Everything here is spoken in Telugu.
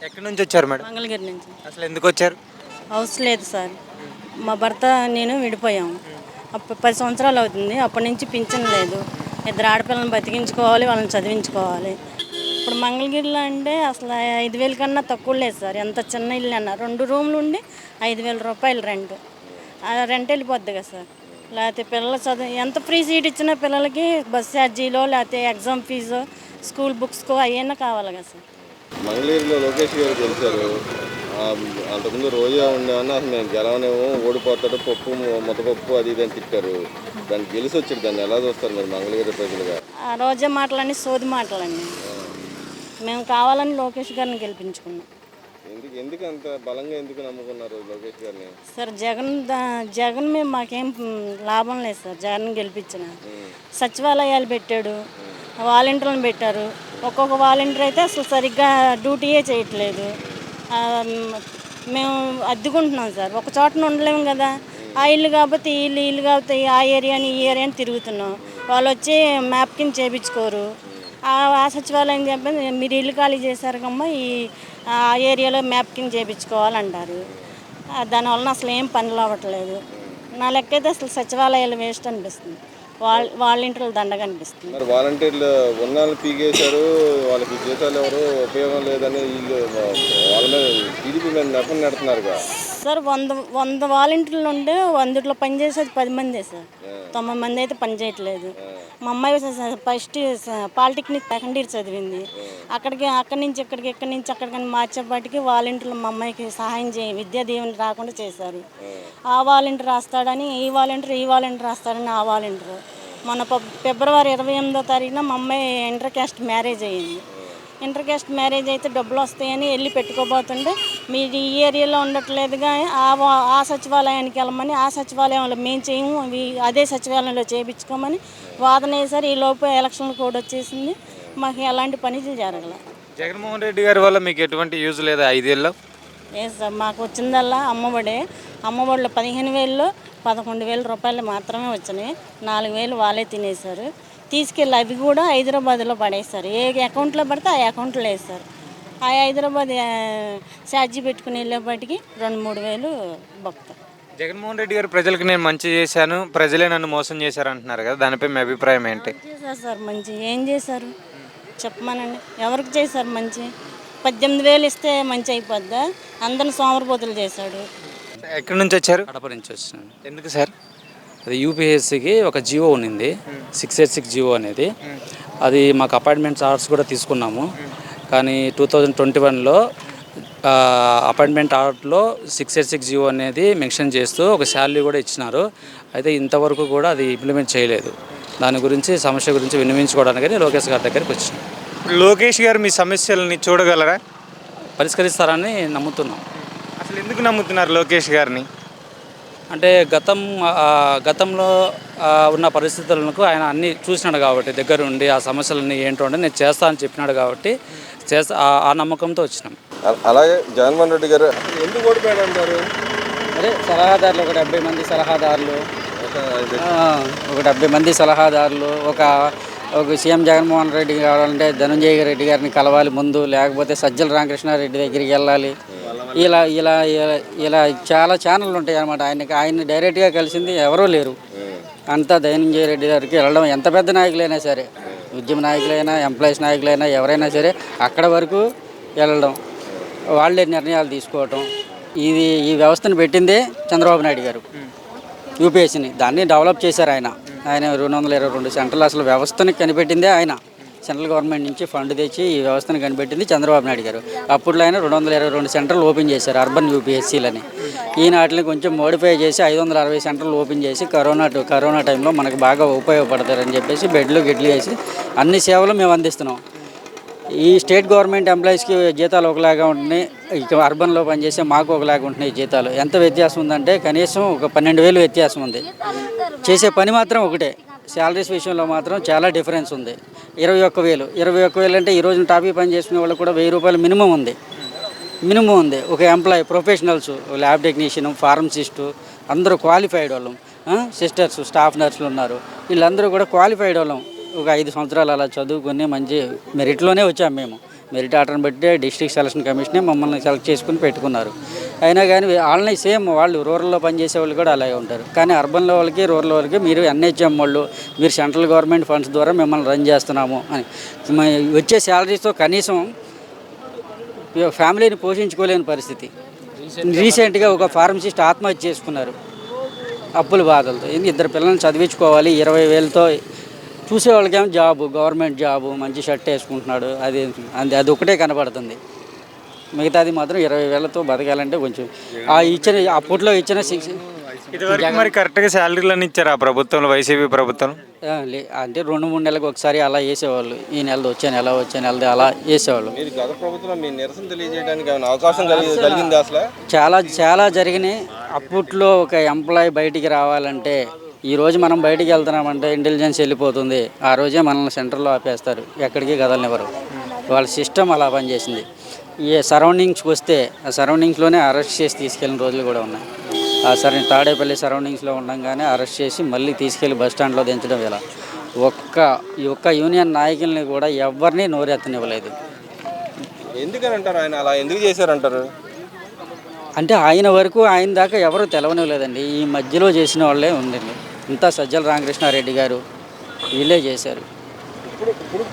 ఎక్కడి నుంచి వచ్చారు మేడం? మంగళగిరి నుంచి. అసలు ఎందుకు వచ్చారు? హౌస్ లేదు సార్. మా భర్త నేను విడిపోయాము. 10 సంవత్సరాలు అవుతుంది. అప్పటి నుంచి పింఛన్ లేదు. ఇద్దరు ఆడపిల్లలను బతికించుకోవాలి, వాళ్ళని చదివించుకోవాలి. ఇప్పుడు మంగళగిరిలో అంటే అసలు 5,000 కన్నా తక్కువ లేదు సార్. ఎంత చిన్న ఇల్లు అన్న 2 రూమ్లు ఉండి 5,000 రూపాయలు రెంట్. ఆ రెంట్ వెళ్ళిపోద్ది కదా సార్. లేకపోతే పిల్లల చదువు ఎంత ఫ్రీ సీట్ ఇచ్చినా పిల్లలకి బస్ ఛార్జీలో లేకపోతే ఎగ్జామ్ ఫీజు స్కూల్ బుక్స్కో అవన్నీ కావాలి కదా సార్. మంగళగిరిలో లోకేష్ గారు గెలిచారు. అంతకుముందు రోజా ఉండేవన్నా అసలు మేము గెలవనేమో, ఓడిపోతాడు, పప్పు ముద్దపప్పు అది ఇది అని తిట్టారు. దాన్ని గెలిచి వచ్చాడు. దాన్ని ఎలా చూస్తారు మీరు మంగళగిరి ప్రజలుగా? ఆ రోజా మాటలన్నీ సోది మాటలండి. మేము కావాలని లోకేష్ గారిని గెలిపించుకున్నాం. ఎందుకు అంత బలంగా ఎందుకు నమ్ముకున్నారు లోకేష్ గారిని? సార్ జగన్ మేము మాకేం లాభం లేదు సార్. జగన్ గెలిపించిన సచివాలయాలు పెట్టాడు, వాలంటీర్లను పెట్టారు. ఒక్కొక్క వాలంటీర్ అయితే అసలు సరిగ్గా డ్యూటీయే చేయట్లేదు. మేము అద్దుకుంటున్నాం సార్. ఒక చోటన ఉండలేము కదా. ఆ ఇల్లు కాకపోతే ఇల్లు కాకపోతే ఆ ఏరియాని ఈ ఏరియాని తిరుగుతున్నాం. వాళ్ళు వచ్చి మ్యాప్ కింద చేయించుకోరు. ఆ సచివాలయం చెప్పి మీరు ఇల్లు ఖాళీ చేశారు కమ్మా ఆ ఏరియాలో మ్యాప్ కింద చేయించుకోవాలంటారు. దానివలన అసలు ఏం పనులు అవ్వట్లేదు. నా లెక్క అయితే అసలు సచివాలయాలు వేస్ట్ అనిపిస్తుంది. వాలంటీర్లు దండగా అనిపిస్తుంది. మరి వాలంటీర్లు ఉన్నాళ్ళు పీకేశారు, వాళ్ళకి జీతాలు ఎవరు ఉపయోగం లేదని వీళ్ళు వాళ్ళ మీద టీడీపీ మీద నెపం నెడుతున్నారుగా సార్. 100 వాలంటీర్లు ఉంటే 100లో పనిచేసేది 10 మందే సార్. 9 మంది అయితే పని చేయట్లేదు. మా అమ్మాయి ఫస్ట్ పాలిటెక్నిక్ సెకండ్ ఇయర్ చదివింది. అక్కడి నుంచి అక్కడికని మార్చేపాటికి వాలంటీర్లు మా అమ్మాయికి సహాయం విద్యా దీవెన రాకుండా చేశారు. ఆ వాలంటీర్ రాస్తాడని ఈ వాలంటీర్ రాస్తాడని ఆ వాలంటీర్. మొన్న ఫిబ్రవరి 28వ తారీఖున మా అమ్మాయి ఇంటర్ క్యాస్ట్ మ్యారేజ్ అయ్యింది. ఇంటర్ క్యాస్ట్ మ్యారేజ్ అయితే డబ్బులు వస్తాయని వెళ్ళి పెట్టుకోబోతుంటే మీరు ఈ ఏరియాలో ఉండట్లేదుగా ఆ సచివాలయానికి వెళ్ళమని, ఆ సచివాలయంలో మేము చేయము అదే సచివాలయంలో చేయించుకోమని వాదన వేశారు. ఈ లోపు ఎలక్షన్ కోడ్ వచ్చేసింది. మాకు ఎలాంటి పనులు జరగల. జగన్మోహన్ రెడ్డి గారి వల్ల మీకు ఎటువంటి యూజ్ లేదా 5 ఏళ్ళలో? లేదు సార్. మాకు వచ్చిందల్లా అమ్మఒడిలో 15,000లో 11,000 రూపాయలు మాత్రమే వచ్చినాయి. 4,000 వాళ్ళే తినేశారు. తీసుకెళ్ళి అవి కూడా హైదరాబాద్లో పడేస్తారు. ఏ అకౌంట్లో పడితే ఆ అకౌంట్లో వేస్తారు. ఆ హైదరాబాద్ ఛార్జీ పెట్టుకుని వెళ్ళేపాటికి 2-3 వేలు బొక్క. జగన్మోహన్ రెడ్డి గారు ప్రజలకు నేను మంచి చేశాను, ప్రజలే నన్ను మోసం చేశారు అంటున్నారు కదా, దానిపై మీ అభిప్రాయం ఏంటి? చేశారు సార్ మంచి. ఏం చేశారు చెప్పమనండి. ఎవరికి చేశారు మంచి? 18,000 ఇస్తే మంచి అయిపోద్దా? అందరిని సోమరిపోతులు చేశాడు. ఎక్కడి నుంచి వచ్చారు? కడప నుంచి వచ్చినాను. ఎందుకు సార్? అది యూపీఎస్సీకి ఒక జియో ఉన్నింది, 686 జియో అనేది. అది మాకు అపాయింట్మెంట్స్ ఆర్డర్స్ కూడా తీసుకున్నాము. కానీ 2021లో అపాయింట్మెంట్ ఆర్డర్లో 686 జియో అనేది మెన్షన్ చేస్తూ ఒక శాలరీ కూడా ఇచ్చినారు. అయితే ఇంతవరకు కూడా అది ఇంప్లిమెంట్ చేయలేదు. దాని గురించి సమస్య గురించి విన్నవించుకోవడానికి లోకేష్ గారి దగ్గరికి వచ్చినాం. లోకేష్ గారు మీ సమస్యలని చూడగలరా? పరిష్కరిస్తారని నమ్ముతున్నాం. అసలు ఎందుకు నమ్ముతున్నారు లోకేష్ గారిని? అంటే గతంలో ఉన్న పరిస్థితులకు ఆయన అన్నీ చూసినాడు కాబట్టి దగ్గరుండి ఆ సమస్యలన్నీ ఏంటో అంటే నేను చేస్తా అని చెప్పినాడు కాబట్టి ఆ నమ్మకంతో వచ్చినాం. అలాగే జగన్మోహన్ రెడ్డి గారు ఎందుకు ఓడిపోయాడు అంటారు? అదే సలహాదారులు ఒక 70 మంది సలహాదారులు, ఒక 70 మంది సలహాదారులు. ఒక సీఎం జగన్మోహన్ రెడ్డి కావాలంటే ధనంజయ రెడ్డి గారిని కలవాలి ముందు, లేకపోతే సజ్జల రామకృష్ణారెడ్డి దగ్గరికి వెళ్ళాలి. ఇలా ఇలా ఇలా చాలా ఛానళ్ళు ఉంటాయి అన్నమాట. ఆయన్ని డైరెక్ట్గా కలిసింది ఎవరూ లేరు. అంతా ధనంజయ రెడ్డి గారికి వెళ్ళడం. ఎంత పెద్ద నాయకులైనా సరే, ఉద్యమ నాయకులైనా ఎంప్లాయీస్ నాయకులైనా ఎవరైనా సరే అక్కడ వరకు వెళ్ళడం, వాళ్ళే నిర్ణయాలు తీసుకోవటం. ఈ వ్యవస్థను పెట్టిందే చంద్రబాబు నాయుడు గారు, యూపీఎస్సీని. దాన్ని డెవలప్ చేశారు ఆయన 222 సెంటర్లు. అసలు వ్యవస్థని కనిపెట్టిందే ఆయన. సెంట్రల్ గవర్నమెంట్ నుంచి ఫండ్ తెచ్చి ఈ వ్యవస్థను కనిపెట్టింది చంద్రబాబు నాయుడు గారు. అప్పట్లో ఆయన 222 సెంటర్లు ఓపెన్ చేశారు, అర్బన్ యూపీఎస్సీలని. ఈనాటిని కొంచెం మోడిఫై చేసి 560 సెంటర్లు ఓపెన్ చేసి కరోనా టైంలో మనకు బాగా ఉపయోగపడతారని చెప్పేసి బెడ్లు గిడ్లు వేసి అన్ని సేవలు మేము అందిస్తున్నాం. ఈ స్టేట్ గవర్నమెంట్ ఎంప్లాయీస్కి జీతాలు ఒకలాగా ఉంటున్నాయి, ఇక అర్బన్లో పనిచేసే మాకు ఒకలాగా ఉంటున్నాయి జీతాలు. ఎంత వ్యత్యాసం ఉందంటే కనీసం ఒక 12,000 వ్యత్యాసం ఉంది. చేసే పని మాత్రం ఒకటే. శాలరీస్ విషయంలో మాత్రం చాలా డిఫరెన్స్ ఉంది. 21,000 అంటే ఈ రోజున టాపీ పని చేసుకునే వాళ్ళు కూడా 1,000 రూపాయలు మినిమం ఉంది. ఒక employee professionals, lab technician, pharmacist అందరూ క్వాలిఫైడ్ వాళ్ళం. సిస్టర్స్, స్టాఫ్ నర్సులు ఉన్నారు. వీళ్ళందరూ కూడా క్వాలిఫైడ్ వాళ్ళం. ఒక 5 సంవత్సరాలు అలా చదువుకొని మంచి మెరిట్లోనే వచ్చాము మేము. మెరిట్ ఆర్డర్ని బట్టి డిస్ట్రిక్ట్ సెలక్షన్ కమిషనే మమ్మల్ని సెలెక్ట్ చేసుకుని పెట్టుకున్నారు. అయినా కానీ వాళ్ళని సేమ్ వాళ్ళు రూరల్లో పనిచేసే వాళ్ళు కూడా అలాగే ఉంటారు. కానీ అర్బన్లో వాళ్ళకి రూరల్ వాళ్ళకి మీరు ఎన్హెచ్ఎం వాళ్ళు మీరు సెంట్రల్ గవర్నమెంట్ ఫండ్స్ ద్వారా మిమ్మల్ని రన్ చేస్తున్నాము అని వచ్చే శాలరీస్తో కనీసం ఫ్యామిలీని పోషించుకోలేని పరిస్థితి. రీసెంట్గా ఒక ఫార్మసిస్ట్ ఆత్మహత్య చేసుకున్నారు అప్పుల బాధలతో. ఇద్దరు పిల్లల్ని చదివించుకోవాలి 20,000తో, చూసేవాళ్ళకేమో జాబు, గవర్నమెంట్ జాబు, మంచి షర్ట్ వేసుకుంటున్నాడు, అది ఒకటే కనపడుతుంది. మిగతాది మాత్రం 20,000తో బతకాలంటే కొంచెం అప్పట్లో ఇచ్చిన ఇదివరకు మరి కరెక్ట్గా శాలరీలను ఇచ్చారు ఆ ప్రభుత్వంలో, వైసీపీ ప్రభుత్వం? అంటే 2-3 నెలలకు ఒకసారి అలా వేసేవాళ్ళు. ఈ నెలది వచ్చే నెలది అలా వేసేవాళ్ళు. మీరు గత ప్రభుత్వం మీ నిరసన తెలియజేయడానికి ఏమైనా అవకాశం కలిగింది అసలు? చాలా జరిగినాయి. అప్పట్లో ఒక ఎంప్లాయీ బయటికి రావాలంటే, ఈరోజు మనం బయటికి వెళ్తున్నామంటే ఇంటెలిజెన్స్ వెళ్ళిపోతుంది, ఆ రోజే మనల్ని సెంటర్లో ఆపేస్తారు, ఎక్కడికి కదలనివ్వరు. వాళ్ళ సిస్టమ్ అలా పనిచేసింది. ఏ సరౌండింగ్స్కి వస్తే ఆ సరౌండింగ్స్లోనే అరెస్ట్ చేసి తీసుకెళ్ళిన రోజులు కూడా ఉన్నాయి. సరే తాడేపల్లి సరౌండింగ్స్లో ఉండగానే అరెస్ట్ చేసి మళ్ళీ తీసుకెళ్ళి బస్ స్టాండ్లో దించడం ఇలా ఈ ఒక్క యూనియన్ నాయకుల్ని కూడా ఎవరిని నోరెత్తనివ్వలేదు. ఎందుకని అంటారు? ఆయన అలా ఎందుకు చేశారంటారు? అంటే ఆయన వరకు ఆయన దాకా ఎవరు తెలవనివ్వలేదండి. ఈ మధ్యలో చేసిన వాళ్ళే ఉందండి. ఇంత సజ్జల రామకృష్ణారెడ్డి గారు వీళ్ళే చేశారు. ఇప్పుడు